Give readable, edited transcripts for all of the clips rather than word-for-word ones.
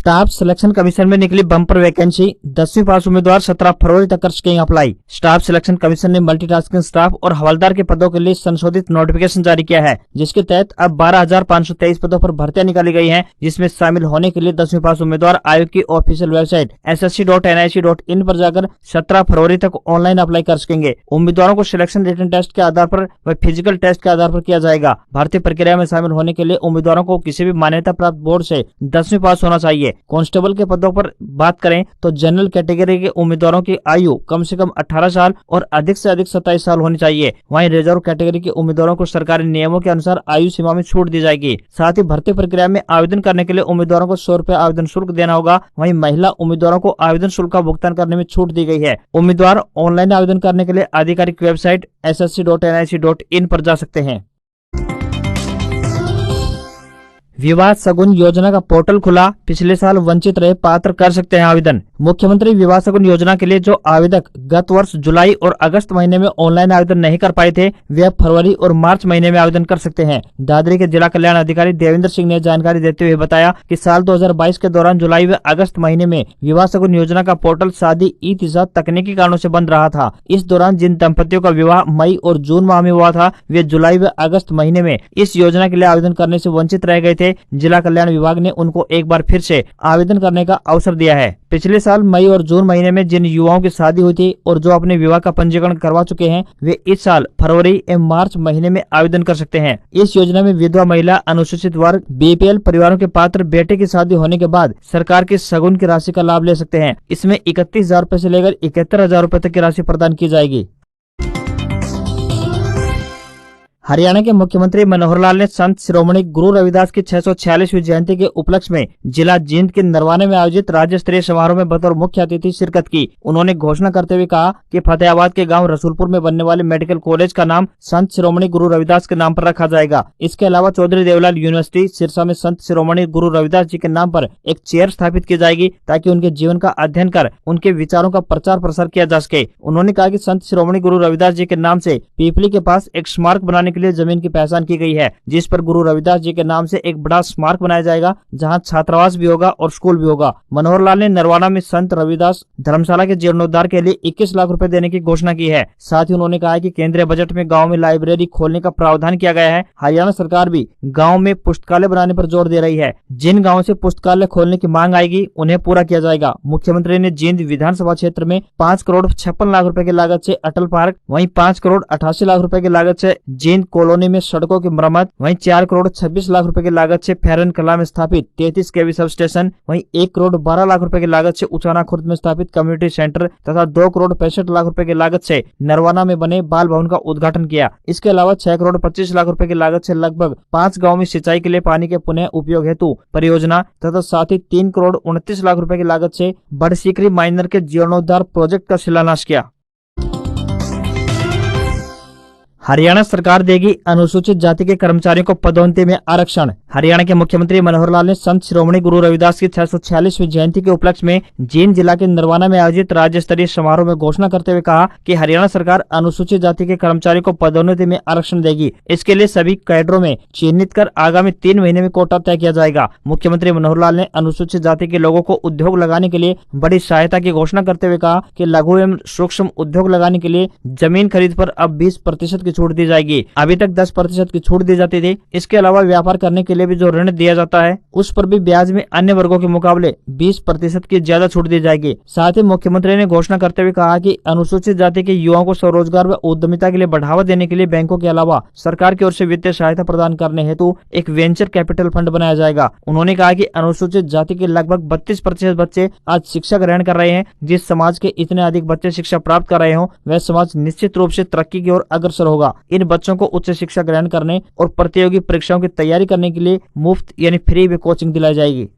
Staff selection commission में निकली bumper vacancy. 10वीं पास उम्मीदवार 17 फरवरी तक कर सकेंगे अप्लाई। स्टाफ सिलेक्शन कमीशन ने मल्टीटास्किंग स्टाफ और हवलदार के पदों के लिए संशोधित नोटिफिकेशन जारी किया है, जिसके तहत अब 12,523 पदों पर भर्तियां निकाली गई हैं, जिसमें शामिल होने के लिए 10वीं पास उम्मीदवार आयोग की ऑफिशियल वेबसाइट ssc.nic.in पर जाकर 17 फरवरी तक ऑनलाइन अप्लाई कर सकेंगे। उम्मीदवारों को सिलेक्शन रिटन टेस्ट के आधार पर व फिजिकल टेस्ट के आधार पर किया जाएगा। भर्ती प्रक्रिया में शामिल होने के लिए उम्मीदवारों को किसी भी मान्यता प्राप्त बोर्ड से 10वीं पास होना चाहिए। कांस्टेबल के पदों पर बात करें तो जनरल कैटेगरी के उम्मीदवारों की आयु कम से कम 18 साल और अधिक से अधिक 27 साल होनी चाहिए। वहीं रिजर्व कैटेगरी के उम्मीदवारों को सरकारी नियमों के अनुसार आयु सीमा में छूट दी जाएगी। साथ ही भर्ती प्रक्रिया में आवेदन करने के लिए उम्मीदवारों को 100 रुपए आवेदन शुल्क देना होगा। वहीं महिला उम्मीदवारों को आवेदन शुल्क का भुगतान करने में छूट दी गई है। उम्मीदवार ऑनलाइन आवेदन करने के लिए आधिकारिक वेबसाइट ssc.nic.in पर जा सकते हैं। विवाह सगुन योजना का पोर्टल खुला, पिछले साल वंचित रहे पात्र कर सकते हैं आवेदन। मुख्यमंत्री विवाह सगुन योजना के लिए जो आवेदक गत वर्ष जुलाई और अगस्त महीने में ऑनलाइन आवेदन नहीं कर पाए थे, वे फरवरी और मार्च महीने में आवेदन कर सकते हैं। दादरी के जिला कल्याण अधिकारी देवेंद्र सिंह ने जानकारी देते हुए बताया कि साल 2022 के दौरान जुलाई व अगस्त महीने में विवाह सगुन योजना का पोर्टल शादी ईतिजा तकनीकी कारणों से बंद रहा था। इस दौरान जिन दंपतियों का विवाह मई और जून माह में हुआ था, वे जुलाई व अगस्त महीने में इस योजना के लिए आवेदन करने से वंचित रह गए थे। जिला कल्याण विभाग ने उनको एक बार फिर से आवेदन करने का अवसर दिया है। पिछले साल मई और जून महीने में जिन युवाओं की शादी हुई थी और जो अपने विवाह का पंजीकरण करवा चुके हैं, वे इस साल फरवरी एवं मार्च महीने में आवेदन कर सकते हैं। इस योजना में विधवा महिला, अनुसूचित वर्ग, बीपीएल परिवारों के पात्र बेटे की शादी होने के बाद सरकार की सगुन की राशि का लाभ ले सकते हैं। इसमें 31,000 रूपए से लेकर 71,000 रूपए तक की राशि प्रदान की जाएगी। हरियाणा के मुख्यमंत्री मनोहर लाल ने संत शिरोमणि गुरु रविदास की 646वीं जयंती के उपलक्ष्य में जिला जींद के नरवाने में आयोजित राज्य स्तरीय समारोह में बतौर मुख्य अतिथि शिरकत की। उन्होंने घोषणा करते हुए कहा कि फतेहाबाद के गांव रसूलपुर में बनने वाले मेडिकल कॉलेज का नाम संत शिरोमणि गुरु रविदास के नाम पर रखा जाएगा। इसके अलावा चौधरी देवलाल यूनिवर्सिटी सिरसा में संत शिरोमणि गुरु रविदास जी के नाम पर एक चेयर स्थापित की जाएगी, ताकि उनके जीवन का अध्ययन कर उनके विचारों का प्रचार प्रसार किया जा सके। उन्होंने कहा कि संत शिरोमणि गुरु रविदास जी के नाम से पीपली के पास एक स्मारक बनाने के लिए जमीन की पहचान की गई है, जिस पर गुरु रविदास जी के नाम से एक बड़ा स्मारक बनाया जाएगा, जहां छात्रावास भी होगा और स्कूल भी होगा। मनोहर लाल ने नरवाना में संत रविदास धर्मशाला के जीर्णोद्धार के लिए 21 लाख रुपए देने की घोषणा की है। साथ ही उन्होंने कहा कि केंद्रीय बजट में गाँव में लाइब्रेरी खोलने का प्रावधान किया गया है। हरियाणा सरकार भी गाँव में पुस्तकालय बनाने पर जोर दे रही है। जिन गाँव से पुस्तकालय खोलने की मांग आएगी, उन्हें पूरा किया जाएगा। मुख्यमंत्री ने जींद विधानसभा क्षेत्र में 5 करोड़ 56 लाख रुपए की लागत से अटल पार्क, वहीं 5 करोड़ 88 लाख रुपए की लागत से जींद कॉलोनी में सड़कों की मरम्मत, वहीं 4 करोड़ 26 लाख रुपए की लागत से फेरन कला में स्थापित 33 केवी सब स्टेशन, वहीं 1 करोड़ 12 लाख रुपए की लागत से उचाना खुर्द में स्थापित कम्युनिटी सेंटर तथा 2 करोड़ 65 लाख रुपए की लागत से नरवाना में बने बाल भवन का उद्घाटन किया। इसके अलावा 6 करोड़ 25 लाख रुपए की लागत से लगभग 5 गाँव में सिंचाई के लिए पानी के पुनः उपयोग हेतु परियोजना तथा साथ ही 3 करोड़ 29 लाख रुपए की लागत से बड़सीकरी माइनर के जीर्णोद्धार प्रोजेक्ट का शिलान्यास किया। हरियाणा सरकार देगी अनुसूचित जाति के कर्मचारियों को पदोन्नति में आरक्षण। हरियाणा के मुख्यमंत्री मनोहर लाल ने संत शिरोमणि गुरु रविदास की 646वीं जयंती के उपलक्ष्य में जींद जिला के नरवाना में आयोजित राज्य स्तरीय समारोह में घोषणा करते हुए कहा कि हरियाणा सरकार अनुसूचित जाति के कर्मचारियों को पदोन्नति में आरक्षण देगी। इसके लिए सभी कैडरों में चिन्हित कर आगामी 3 महीने में कोटा तय किया जाएगा। मुख्यमंत्री मनोहर लाल ने अनुसूचित जाति के लोगों को उद्योग लगाने के लिए बड़ी सहायता की घोषणा करते हुए कहा कि लघु एवं सूक्ष्म उद्योग लगाने के लिए जमीन खरीद पर अब 20% की छूट दी जाएगी। अभी तक 10% की छूट दी जाती थी। इसके अलावा व्यापार करने के लिए भी जो ऋण दिया जाता है, उस पर भी ब्याज में अन्य वर्गों के मुकाबले 20% की ज्यादा छूट दी जाएगी। साथ ही मुख्यमंत्री ने घोषणा करते हुए कहा कि अनुसूचित जाति के युवाओं को स्वरोजगार व उद्यमिता के लिए बढ़ावा देने के लिए बैंकों के अलावा सरकार की ओर से वित्तीय सहायता प्रदान करने हेतु एक वेंचर कैपिटल फंड बनाया जाएगा। उन्होंने कहा कि अनुसूचित जाति के लगभग 32% बच्चे आज शिक्षा ग्रहण कर रहे हैं। जिस समाज के इतने अधिक बच्चे शिक्षा प्राप्त कर रहे हो, वह समाज निश्चित रूप से तरक्की की ओर अग्रसर होगा। इन बच्चों को उच्च शिक्षा ग्रहण करने और प्रतियोगी परीक्षाओं की तैयारी करने के लिए मुफ्त यानी फ्री में कोचिंग दिलाई जाएगी।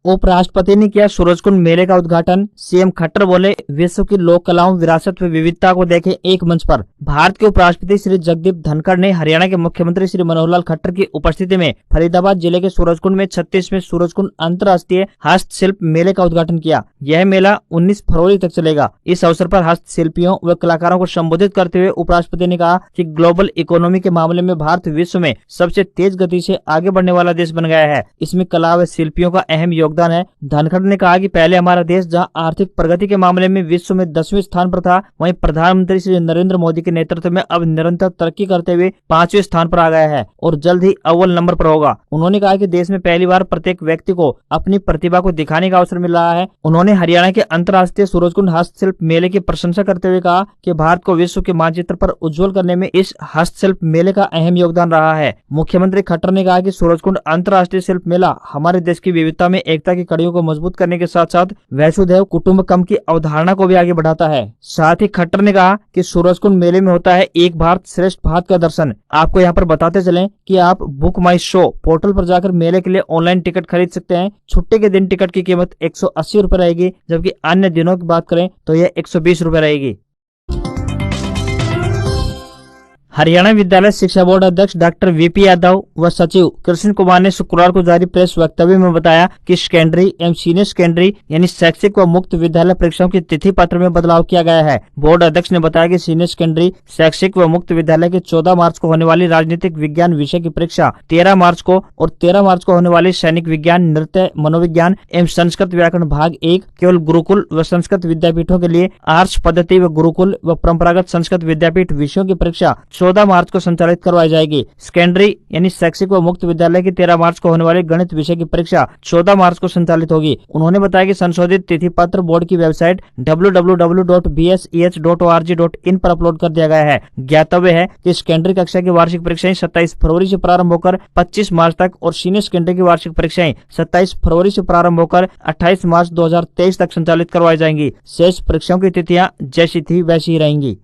उपराष्ट्रपति ने किया सूरजकुंड मेले का उद्घाटन। सीएम खट्टर बोले, विश्व की लोक कलाओं, विरासत व विविधता को देखें एक मंच पर। भारत के उपराष्ट्रपति श्री जगदीप धनखड़ ने हरियाणा के मुख्यमंत्री श्री मनोहर लाल खट्टर की उपस्थिति में फरीदाबाद जिले के सूरजकुंड में 36वें सूरजकुंड अंतर्राष्ट्रीय हस्तशिल्प मेले का उद्घाटन किया। यह मेला 19 फरवरी तक चलेगा। इस अवसर पर हस्तशिल्पियों व कलाकारों को संबोधित करते हुए उपराष्ट्रपति ने कहा कि ग्लोबल इकोनॉमी के मामले में भारत विश्व में सबसे तेज गति से आगे बढ़ने वाला देश बन गया है। इसमें कला व शिल्पियों का अहम योगदान है। धनखड़ ने कहा कि पहले हमारा देश जहां आर्थिक प्रगति के मामले में विश्व में 10वें स्थान पर था, वहीं प्रधानमंत्री श्री नरेंद्र मोदी के नेतृत्व में अब निरंतर तरक्की करते हुए 5वें स्थान पर आ गया है और जल्द ही अव्वल नंबर पर होगा। उन्होंने कहा कि देश में पहली बार प्रत्येक व्यक्ति को अपनी प्रतिभा को दिखाने का अवसर मिल रहा है। उन्होंने हरियाणा के अंतर्राष्ट्रीय सूरजकुंड हस्तशिल्प मेले की प्रशंसा करते हुए कहा कि भारत को विश्व के मानचित्र पर उज्जवल करने में इस हस्तशिल्प मेले का अहम योगदान रहा है। मुख्यमंत्री खट्टर ने कहा कि सूरजकुंड अंतर्राष्ट्रीय शिल्प मेला हमारे देश की विविधता में एकता की कड़ियों को मजबूत करने के साथ साथ वसुधैव कुटुंबकम की अवधारणा को भी आगे बढ़ाता है। साथ ही खट्टर ने कहा कि सूरजकुंड मेले में होता है एक भारत श्रेष्ठ भारत का दर्शन। आपको यहाँ पर बताते चलें कि आप बुक माई शो पोर्टल पर जाकर मेले के लिए ऑनलाइन टिकट खरीद सकते हैं। छुट्टी के दिन टिकट की कीमत 180 रुपए रहेगी, जबकि अन्य दिनों की बात करें तो यह 120 रुपए रहेगी। हरियाणा विद्यालय शिक्षा बोर्ड अध्यक्ष डॉक्टर वीपी यादव व सचिव कृष्ण कुमार ने शुक्रवार को जारी प्रेस वक्तव्य में बताया कि सेकेंडरी एवं सीनियर सेकेंडरी यानी शैक्षिक व मुक्त विद्यालय परीक्षाओं की तिथि पत्र में बदलाव किया गया है। बोर्ड अध्यक्ष ने बताया कि सीनियर सेकेंडरी शैक्षिक व मुक्त विद्यालय की 14 मार्च को होने वाली राजनीतिक विज्ञान विषय की परीक्षा 13 मार्च को और 13 मार्च को होने वाली सैनिक विज्ञान, नृत्य, मनोविज्ञान एवं संस्कृत व्याकरण भाग 1 केवल गुरुकुल व संस्कृत विद्यापीठों के लिए, आर्ट्स पद्धति व गुरुकुल व परंपरागत संस्कृत विद्यापीठ विषयों की परीक्षा 14 मार्च को संचालित करवाई जाएगी। सेकेंडरी यानी शैक्षिक व मुक्त विद्यालय की 13 मार्च को होने वाली गणित विषय की परीक्षा 14 मार्च को संचालित होगी। उन्होंने बताया कि संशोधित तिथि पत्र बोर्ड की वेबसाइट www.bses.org.in पर अपलोड कर दिया गया है। ज्ञातव्य है कि सेकेंडरी कक्षा की वार्षिक परीक्षाएं 27 फरवरी से प्रारंभ होकर 25 मार्च तक और सीनियर सेकेंडरी की वार्षिक परीक्षाएं 27 फरवरी से प्रारंभ होकर 28 मार्च 2023 तक संचालित करवाई जाएंगी। शेष परीक्षाओं की तिथियां जैसी थी वैसी ही रहेंगी।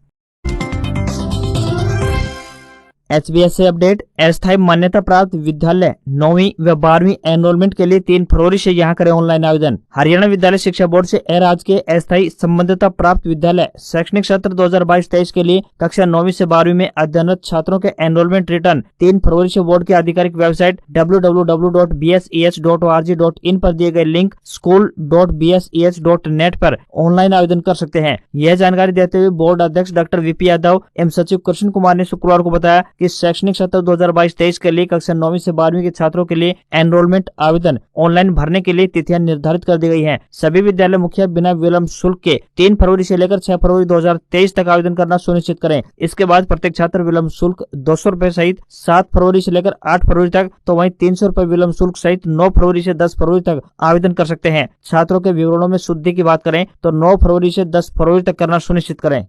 एचबीएस से अपडेट, अस्थायी मान्यता प्राप्त विद्यालय 9वीं व 12वीं एनरोलमेंट के लिए 3 फरवरी से यहां करें ऑनलाइन आवेदन। हरियाणा विद्यालय शिक्षा बोर्ड से राज्य के अस्थायी संबद्धता प्राप्त विद्यालय शैक्षणिक सत्र 2022-23 के लिए कक्षा 9वीं से 12वीं में अध्ययनरत छात्रों के एनरोलमेंट रिटर्न 3 फरवरी से बोर्ड की आधिकारिक वेबसाइट www.bses.org.in पर दिए गए लिंक school.bses.net पर ऑनलाइन आवेदन कर सकते हैं। यह जानकारी देते हुए बोर्ड अध्यक्ष डॉक्टर वीपी यादव एवं सचिव कृष्ण कुमार ने शुक्रवार को बताया कि शैक्षणिक सत्र 2022-23 के लिए कक्षा 9वीं से 12वीं के छात्रों के लिए एनरोलमेंट आवेदन ऑनलाइन भरने के लिए तिथियां निर्धारित कर दी गई हैं। सभी विद्यालय मुखिया बिना विलंब शुल्क के 3 फरवरी से लेकर 6 फरवरी 2023 तक आवेदन करना सुनिश्चित करें। इसके बाद प्रत्येक छात्र विलंब शुल्क 200 रुपए सहित 7 फरवरी से लेकर 8 फरवरी तक, तो वहीं 300 रुपए विलंब शुल्क सहित 9 फरवरी से 10 फरवरी तक आवेदन कर सकते हैं। छात्रों के विवरणों में शुद्धि की बात करें तो 9 फरवरी से 10 फरवरी तक करना सुनिश्चित करें।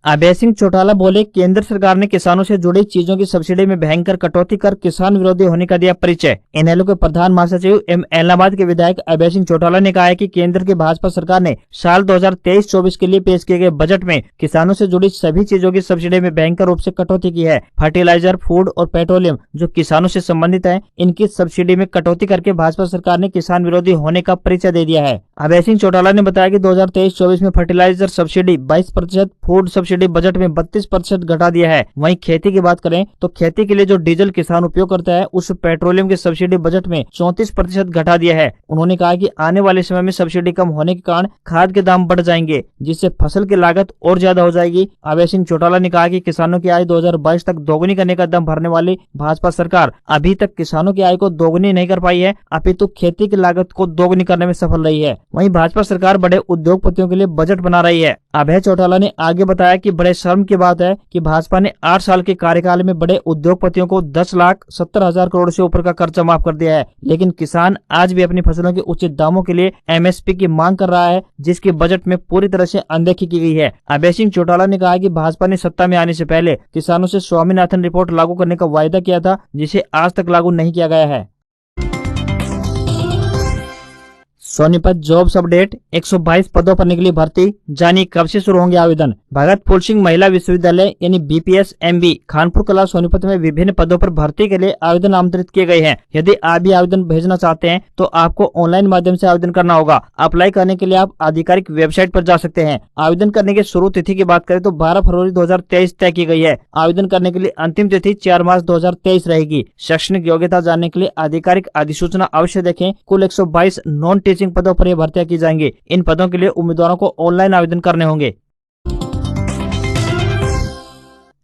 अभय सिंह चौटाला बोले, केंद्र सरकार ने किसानों से जुड़ी चीजों की सब्सिडी में भयंकर कटौती कर किसान विरोधी होने का दिया परिचय। इनेलो के प्रधान महासचिव एवं इलाहाबाद के विधायक अभय सिंह चौटाला ने कहा है कि केंद्र की भाजपा सरकार ने साल 2023-24 के लिए पेश किए गए बजट में किसानों से जुड़ी सभी चीजों की सब्सिडी में भयंकर रूप से कटौती की है। फर्टिलाइजर, फूड और पेट्रोलियम जो किसानों से संबंधित है, इनकी सब्सिडी में कटौती करके भाजपा सरकार ने किसान विरोधी होने का परिचय दे दिया है। अभय सिंह चौटाला ने बताया कि 2023-24 में fertilizer subsidy 22%, food subsidy budget में 32% घटा दिया है। वहीं खेती की बात करें तो खेती के लिए जो डीजल किसान उपयोग करता है, उस पेट्रोलियम की सब्सिडी बजट में 34% घटा दिया है। उन्होंने कहा कि आने वाले समय में सब्सिडी कम होने के कारण खाद के दाम बढ़ जाएंगे, जिससे फसल की लागत और ज्यादा हो जाएगी। अभय सिंह चौटाला ने कहा कि किसानों की आय 2022 तक दोगुनी करने का दम भरने वाली भाजपा सरकार अभी तक किसानों की आय को दोगुनी नहीं कर पाई है, अपितु खेती की लागत को दोगुनी करने में सफल रही है। वहीं भाजपा सरकार बड़े उद्योगपतियों के लिए बजट बना रही है। अभय चौटाला ने आगे बताया कि बड़े शर्म की बात है कि भाजपा ने 8 साल के कार्यकाल में बड़े उद्योगपतियों को 10,70,000 करोड़ से ऊपर का कर्जा माफ कर दिया है, लेकिन किसान आज भी अपनी फसलों के उचित दामों के लिए एमएसपी की मांग कर रहा है, जिसकी बजट में पूरी तरह से अनदेखी की गई है। अभय सिंह चौटाला ने कहा कि भाजपा ने सत्ता में आने से पहले किसानों से स्वामीनाथन रिपोर्ट लागू करने का वायदा किया था, जिसे आज तक लागू नहीं किया गया है। सोनीपत जॉब्स अपडेट 122 पदों पर निकली भर्ती, जानिए कब से शुरू होंगे आवेदन। भगत फूल सिंह महिला विश्वविद्यालय यानी बीपीएस एमबी खानपुर कला सोनीपत में विभिन्न पदों पर भर्ती के लिए आवेदन आमंत्रित किए गए हैं। यदि आप भी आवेदन भेजना चाहते हैं तो आपको ऑनलाइन माध्यम से आवेदन करना होगा। अप्लाई करने के लिए आप आधिकारिक वेबसाइट पर जा सकते हैं। आवेदन करने की शुरू तिथि की बात करें तो 12 फरवरी 2023 तय की गई है। आवेदन करने के लिए अंतिम तिथि 4 मार्च 2023 रहेगी। शैक्षणिक योग्यता जानने के लिए आधिकारिक अधिसूचना अवश्य देखें। कुल 122 नॉन टीचिंग पदों पर यह भर्तियां की जाएंगी। इन पदों के लिए उम्मीदवारों को ऑनलाइन आवेदन करने होंगे।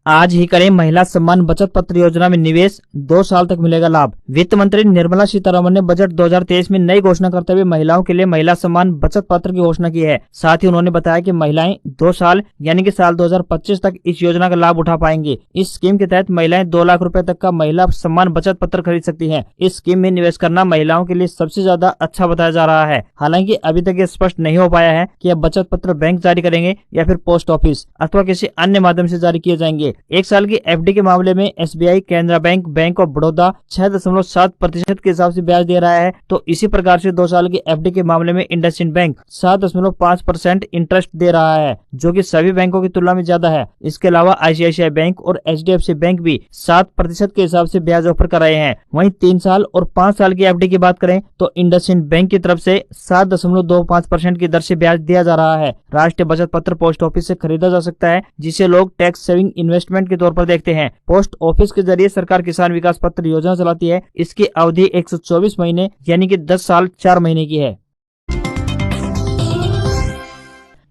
आज ही करें महिला सम्मान बचत पत्र योजना में निवेश, 2 साल तक मिलेगा लाभ। वित्त मंत्री निर्मला सीतारमण ने बजट 2023 में नई घोषणा करते हुए महिलाओं के लिए महिला सम्मान बचत पत्र की घोषणा की है। साथ ही उन्होंने बताया कि महिलाएं 2 साल यानी कि साल 2025 तक इस योजना का लाभ उठा पाएंगी। इस स्कीम के तहत महिलाएं 2 लाख रुपए तक का महिला सम्मान बचत पत्र खरीद सकती है। इस स्कीम में निवेश करना महिलाओं के लिए सबसे ज्यादा अच्छा बताया जा रहा है। हालांकि अभी तक ये स्पष्ट नहीं हो पाया है कि यह बचत पत्र बैंक जारी करेंगे या फिर पोस्ट ऑफिस अथवा किसी अन्य माध्यम से जारी किए जाएंगे। 1 साल की एफडी के मामले में SBI, Canara bank, bank of Baroda 6.7% के हिसाब से ब्याज दे रहा है, तो इसी प्रकार से 2 साल की एफडी के मामले में इंडसइंड बैंक 7.5% इंटरेस्ट दे रहा है, जो कि सभी बैंकों की तुलना में ज्यादा है। इसके अलावा आईसीआईसीआई बैंक और एचडीएफसी बैंक भी 7% के हिसाब से ब्याज ऑफर कर रहे हैं। वहीं 3 साल और 5 साल की एफडी की बात करें तो इंडसइंड बैंक की तरफ से 7.25% की दर से ब्याज दिया जा रहा है। राष्ट्रीय बचत पत्र पोस्ट ऑफिस से खरीदा जा सकता है, जिसे लोग टैक्स सेविंग इन्वेस्टमेंट के तौर पर देखते हैं। पोस्ट ऑफिस के जरिए सरकार किसान विकास पत्र योजना चलाती है। इसकी अवधि 124 महीने यानी कि 10 साल 4 महीने की है।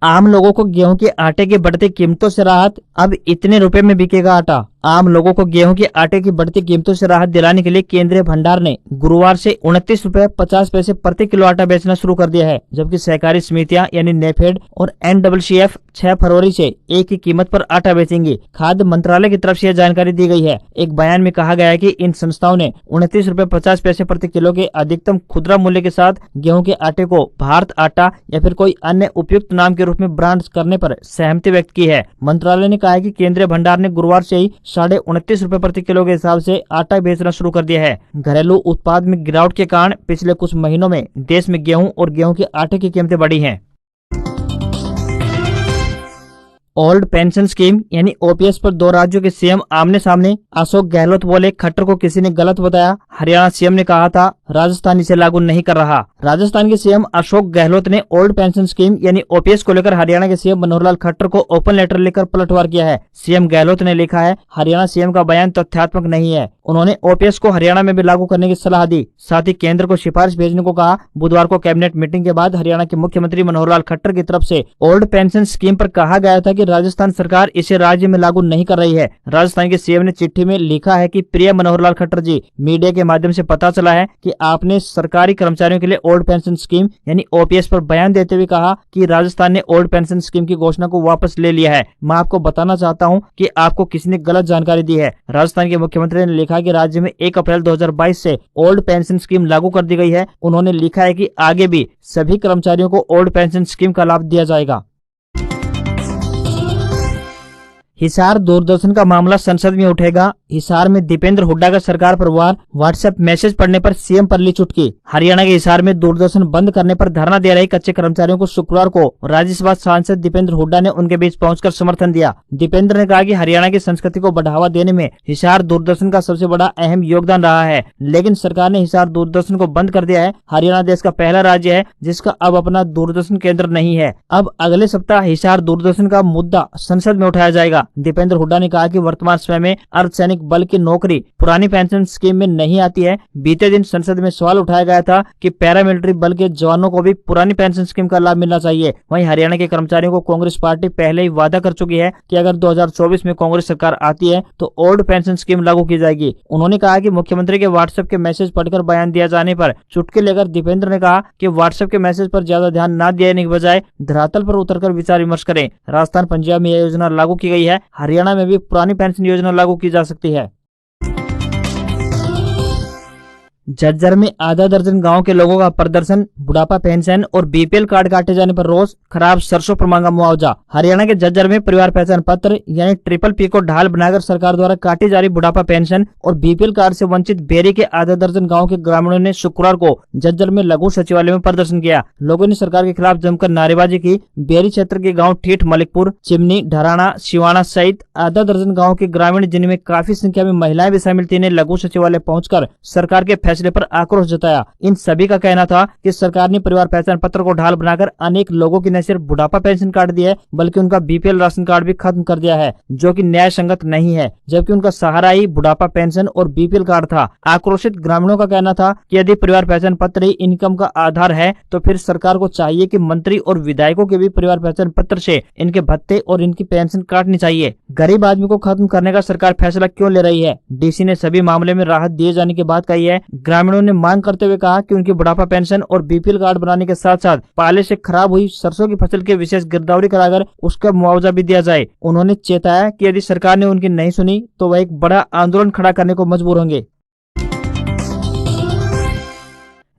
आम लोगों को गेहूं के आटे की बढ़ती कीमतों से राहत, अब इतने रुपए में बिकेगा आटा। आम लोगों को गेहूं के आटे की बढ़ती कीमतों से राहत दिलाने के लिए केंद्रीय भंडार ने गुरुवार से 29 रुपए 50 पैसे प्रति किलो आटा बेचना शुरू कर दिया है, जबकि सहकारी समितियां यानी नेफेड और एनडब्ल्यूसीएफ 6 फरवरी से एक ही कीमत पर आटा बेचेंगी। खाद्य मंत्रालय की तरफ से यह जानकारी दी गई है। एक बयान में कहा गया है कि इन संस्थाओं ने 29 रुपए 50 पैसे प्रति किलो के अधिकतम खुदरा मूल्य के साथ गेहूं के आटे को भारत आटा या फिर कोई अन्य उपयुक्त नाम के रूप में ब्रांड करने पर सहमति व्यक्त की है। मंत्रालय ने कहा है कि केंद्रीय भंडार ने गुरुवार से ही 29.5 रुपए प्रति किलो के हिसाब से आटा बेचना शुरू कर दिया है। घरेलू उत्पाद में गिरावट के कारण पिछले कुछ महीनों में देश में गेहूं और गेहूं के आटे की कीमतें बढ़ी हैं। ओल्ड पेंशन स्कीम यानी ओपीएस पर 2 राज्यों के सीएम आमने सामने। अशोक गहलोत बोले, खट्टर को किसी ने गलत बताया। हरियाणा सीएम ने कहा था राजस्थान इसे लागू नहीं कर रहा। राजस्थान के सीएम अशोक गहलोत ने ओल्ड पेंशन स्कीम यानी ओपीएस को लेकर हरियाणा के सीएम मनोहर लाल खट्टर को ओपन लेटर लेकर पलटवार किया है। सीएम गहलोत ने लिखा है, हरियाणा सीएम का बयान तथ्यात्मक नहीं है। उन्होंने ओपीएस को हरियाणा में भी लागू करने की सलाह दी, साथ ही केंद्र को सिफारिश भेजने को कहा। बुधवार को कैबिनेट मीटिंग के बाद हरियाणा के मुख्यमंत्री मनोहर लाल खट्टर की तरफ से ओल्ड पेंशन स्कीम पर कहा गया था कि राजस्थान सरकार इसे राज्य में लागू नहीं कर रही है। राजस्थान के सीएम ने चिट्ठी में लिखा है कि प्रिय मनोहर लाल खट्टर जी, मीडिया के माध्यम से पता चला है कि आपने सरकारी कर्मचारियों के लिए ओल्ड पेंशन स्कीम यानी ओपीएस पर बयान देते हुए कहा कि राजस्थान ने ओल्ड पेंशन स्कीम की घोषणा को वापस ले लिया है। मैं आपको बताना चाहता हूं कि आपको किसी ने गलत जानकारी दी है। राजस्थान के मुख्यमंत्री ने लिखा कि राज्य में 1 अप्रैल 2022 से ओल्ड पेंशन स्कीम लागू कर दी गई है। उन्होंने लिखा है कि आगे भी सभी कर्मचारियों को ओल्ड पेंशन स्कीम का लाभ दिया जाएगा। हिसार दूरदर्शन का मामला संसद में उठेगा। हिसार में दीपेंद्र हुड्डा का सरकार पर वार, व्हाट्सएप मैसेज पढ़ने पर सीएम पर ली चुटकी। हरियाणा के हिसार में दूरदर्शन बंद करने पर धरना दे रहे कच्चे कर्मचारियों को शुक्रवार को राज्यसभा सांसद दीपेंद्र हुड्डा ने उनके बीच पहुंचकर समर्थन दिया। दीपेंद्र ने कहा कि हरियाणा की संस्कृति को बढ़ावा देने में हिसार दूरदर्शन का सबसे बड़ा अहम योगदान रहा है, लेकिन सरकार ने हिसार दूरदर्शन को बंद कर दिया है। हरियाणा देश का पहला राज्य है जिसका अब अपना दूरदर्शन केंद्र नहीं है। अब अगले सप्ताह हिसार दूरदर्शन का मुद्दा संसद में उठाया जाएगा। दीपेंद्र हुड्डा ने कहा कि वर्तमान समय में अर्धसैनिक बल की नौकरी पुरानी पेंशन स्कीम में नहीं आती है। बीते दिन संसद में सवाल उठाया गया था कि पैरामिलिट्री बल के जवानों को भी पुरानी पेंशन स्कीम का लाभ मिलना चाहिए। वहीं हरियाणा के कर्मचारियों को कांग्रेस पार्टी पहले ही वादा कर चुकी है कि अगर 2024 में कांग्रेस सरकार आती है तो ओल्ड पेंशन स्कीम लागू की जाएगी। उन्होंने कहा कि मुख्यमंत्री के व्हाट्सएप के मैसेज पढ़कर बयान दिया जाने पर चुटकी लेकर दीपेंद्र ने कहा कि व्हाट्सएप के मैसेज पर ज्यादा ध्यान न देने के बजाय धरातल पर उतरकर विचार विमर्श करें। राजस्थान, पंजाब में यह योजना लागू की गई है। हरियाणा में भी पुरानी पेंशन योजना लागू की जा सकती है। झज्जर में आधा दर्जन गांव के लोगों का प्रदर्शन, बुढ़ापा पेंशन और बीपीएल कार्ड काटे जाने पर रोष, खराब सरसों पर मांगा मुआवजा। हरियाणा के झज्जर में परिवार पहचान पत्र यानी ट्रिपल पी को ढाल बनाकर सरकार द्वारा काटी जा रही बुढ़ापा पेंशन और बीपीएल कार्ड से वंचित बेरी के आधा दर्जन गाँव के ग्रामीणों ने शुक्रवार को झज्जर में लघु सचिवालय में प्रदर्शन किया। लोगों ने सरकार के खिलाफ जमकर नारेबाजी की। बेरी क्षेत्र के गाँव ठीठ, मलिकपुर, चिमनी, ढराना, शिवाना सहित आधा दर्जन गाँव के ग्रामीण, जिनमें काफी संख्या में महिलाएं भी शामिल थी, ने लघु सचिवालय पहुंचकर सरकार के फैसले पर आक्रोश जताया। इन सभी का कहना था कि सरकार ने परिवार पहचान पत्र को ढाल बनाकर अनेक लोगों की न सिर्फ बुढ़ापा पेंशन काट दी है, बल्कि उनका बीपीएल राशन कार्ड भी खत्म कर दिया है, जो कि न्याय संगत नहीं है, जबकि उनका सहारा ही बुढ़ापा पेंशन और बीपीएल कार्ड था। आक्रोशित ग्रामीणों का कहना था कि यदि परिवार पहचान पत्र ही इनकम का आधार है, तो फिर सरकार को चाहिए कि मंत्री और विधायकों के भी परिवार पहचान पत्र से इनके भत्ते और इनकी पेंशन काटनी चाहिए। गरीब आदमी को खत्म करने का सरकार फैसला क्यों ले रही है? डीसी ने सभी मामले में राहत दिए जाने की बात कही है। ग्रामीणों ने मांग करते हुए कहा कि उनकी बुढ़ापा पेंशन और बीपीएल कार्ड बनाने के साथ साथ पाले से खराब हुई सरसों की फसल के विशेष गिरदावरी कराकर उसका मुआवजा भी दिया जाए। उन्होंने चेताया कि यदि सरकार ने उनकी नहीं सुनी तो वह एक बड़ा आंदोलन खड़ा करने को मजबूर होंगे।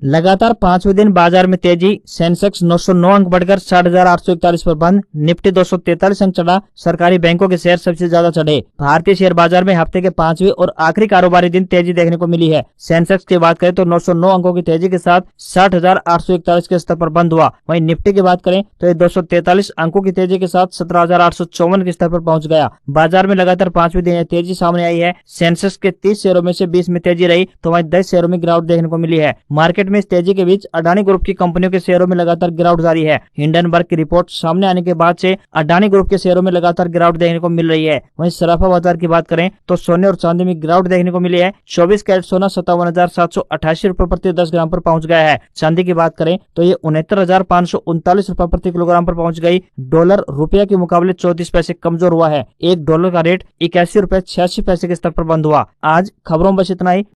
लगातार 5वें दिन बाजार में तेजी, सेंसेक्स 909 अंक बढ़कर 60,841 पर बंद, निफ्टी 243 अंक चढ़ा, सरकारी बैंकों के शेयर सबसे ज्यादा चढ़े। भारतीय शेयर बाजार में हफ्ते के 5वें और आखिरी कारोबारी दिन तेजी देखने को मिली है। सेंसेक्स की बात करें तो 909 अंकों की तेजी के साथ 60,841 के स्तर पर बंद हुआ। वहीं निफ्टी की बात करें तो ये 243 अंकों की तेजी के साथ 17,854 के स्तर पर पहुंच गया। बाजार में लगातार 5वें दिन तेजी सामने आई है। सेंसेक्स के 30 शेयरों में से 20 में तेजी रही, तो वहीं 10 शेयरों में गिरावट देखने को मिली है। मार्केट में इस तेजी के बीच अडानी ग्रुप की कंपनियों के शेयरों में लगातार गिरावट जारी है। हिंडनबर्ग की रिपोर्ट सामने आने के बाद से अडानी ग्रुप के शेयरों में लगातार गिरावट देखने को मिल रही है। वहीं सराफा बाजार की बात करें तो सोने और चांदी में गिरावट देखने को मिली है। 24 कैरेट सोना 57,788 रुपए प्रति 10 ग्राम पर पहुंच गया है। चांदी की बात करें तो ये 69,539 रुपए प्रति किलोग्राम पर पहुंच गई। डॉलर रुपया के मुकाबले 34 पैसे कमजोर हुआ है। $1 का रेट 81 रुपए 86 पैसे के स्तर पर बंद हुआ। आज खबरों में बस इतना ही।